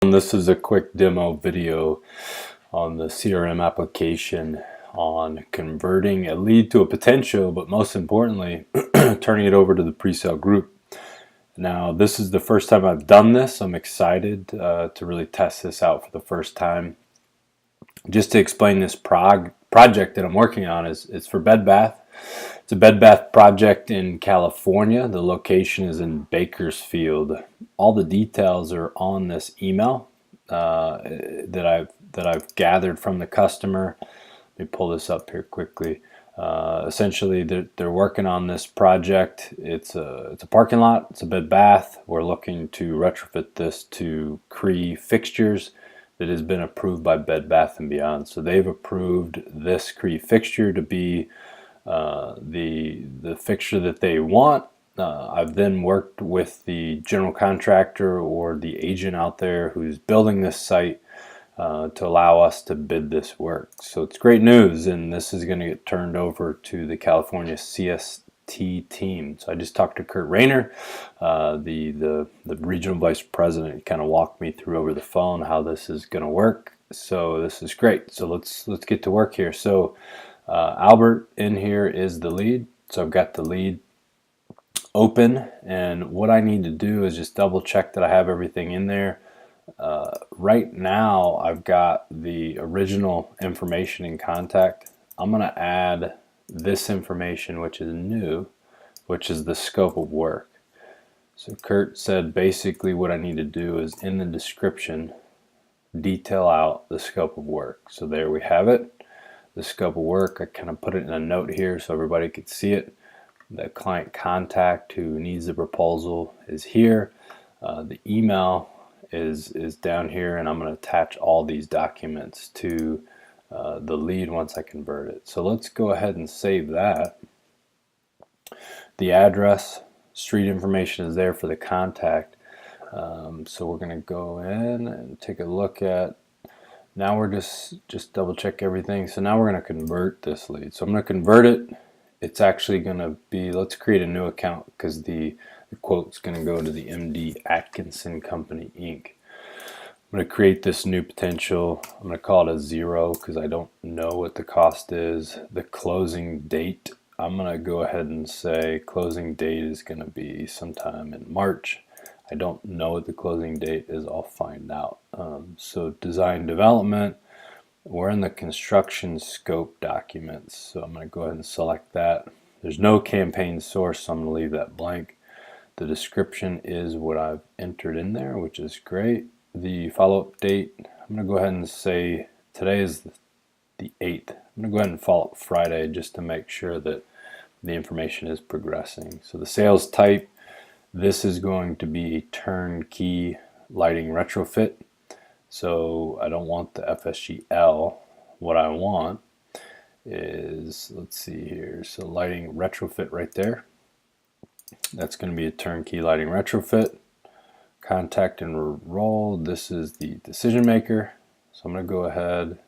everyone, this is a quick demo video on the CRM application on converting a lead to a potential, but most importantly, turning it over to the pre-sale group. Now, this is the first time I've done this. I'm excited to really test this out for the first time. Just to explain this project that I'm working on it's for Bed Bath. It's a Bed Bath project in California. The location is in Bakersfield. All the details are on this email that I've gathered from the customer. Let me pull this up here quickly. Essentially, they're working on this project. It's a parking lot. It's a Bed Bath. We're looking to retrofit this to Cree fixtures that has been approved by Bed Bath & Beyond. So they've approved this Cree fixture to be the fixture that they want. I've then worked with the general contractor or the agent out there who's building this site to allow us to bid this work. So it's great news, and this is going to get turned over to the California CST team. So I just talked to Kurt Rayner, the regional vice president. He kind of walked me through over the phone how this is going to work. So this is great. So let's get to work here. So Albert in here is the lead. So I've got the lead open, and what I need to do is just double check that I have everything in there. Right now I've got the original information in contact. I'm going to add this information, which is new, which is the scope of work. So Kurt said basically what I need to do is in the description detail out the scope of work. So there we have it. The scope of work, I kind of put it in a note here so everybody could see it. The client contact who needs the proposal is here. The email is down here, and I'm going to attach all these documents to the lead once I convert it. So let's go ahead and save that. The address, street information is there for the contact. So we're going to go in and take a look at. Now we're just double check everything. So now we're going to convert this lead. So I'm going to convert it. It's actually going to be, let's create a new account because the quote's going to go to the MD Atkinson Company Inc. I'm going to create this new potential. I'm going to call it a 0 because I don't know what the cost is. The closing date, I'm going to go ahead and say closing date is going to be sometime in March. I don't know what the closing date is. I'll find out. So design development, we're in the construction scope documents. So I'm going to go ahead and select that. There's no campaign source, so I'm going to leave that blank. The description is what I've entered in there, which is great. The follow-up date, I'm going to go ahead and say today is the 8th. I'm going to go ahead and follow up Friday just to make sure that the information is progressing. So the sales type, this is going to be a turnkey lighting retrofit. So I don't want the FSGL. What I want is, let's see here, so lighting retrofit right there. That's going to be a turnkey lighting retrofit. Contact and role, this is the decision maker. So I'm going to go ahead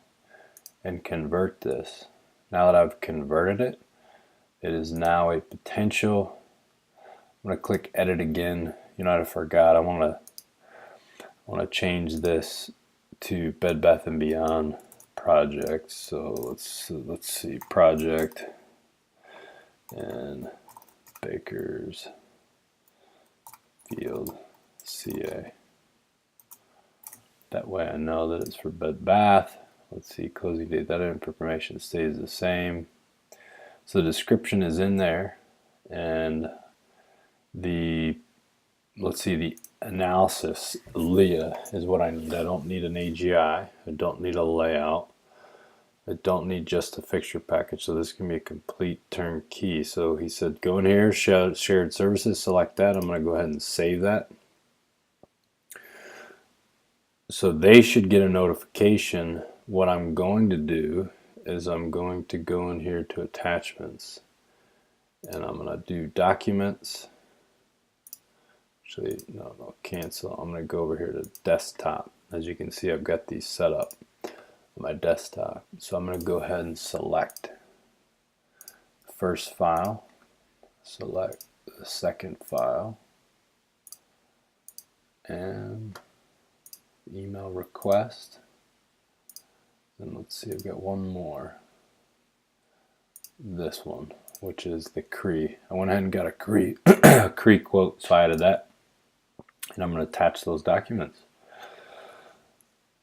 and convert this. Now that I've converted it, it is now a potential. I'm going to click edit again. You know what I forgot? I want to change this to Bed Bath & Beyond project. So let's see, project and Bakersfield, CA. That way I know that it's for Bed Bath. Let's see, closing date, that information stays the same. So the description is in there, and let's see, the analysis, LEA, is what I need. I don't need an AGI. I don't need a layout. I don't need just a fixture package. So this can be a complete turnkey. So he said, go in here, shared services, select that. I'm going to go ahead and save that. So they should get a notification. What I'm going to do is I'm going to go in here to attachments, and I'm going to do documents. Actually, no, cancel. I'm going to go over here to desktop. As you can see, I've got these set up on my desktop. So I'm going to go ahead and select the first file, select the second file, and email request. And let's see, I've got one more. This one, which is the Cree. I went ahead and got a Cree, Cree quote, so I added that. And I'm going to attach those documents.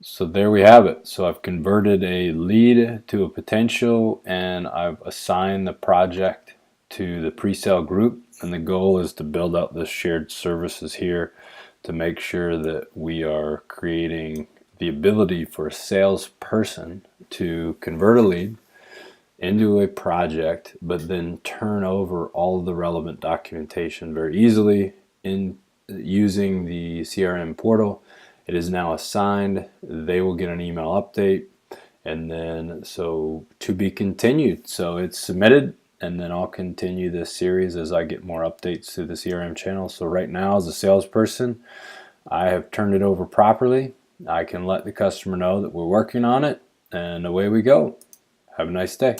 So there we have it. So I've converted a lead to a potential, and I've assigned the project to the pre-sale group. And the goal is to build out the shared services here to make sure that we are creating the ability for a salesperson to convert a lead into a project, but then turn over all of the relevant documentation very easily in using the CRM portal. It is now assigned. They will get an email update, and then so to be continued. So it's submitted, and then I'll continue this series as I get more updates to the CRM channel. So right now, as a salesperson, I have turned it over properly. I can let the customer know that we're working on it, and away we go. Have a nice day.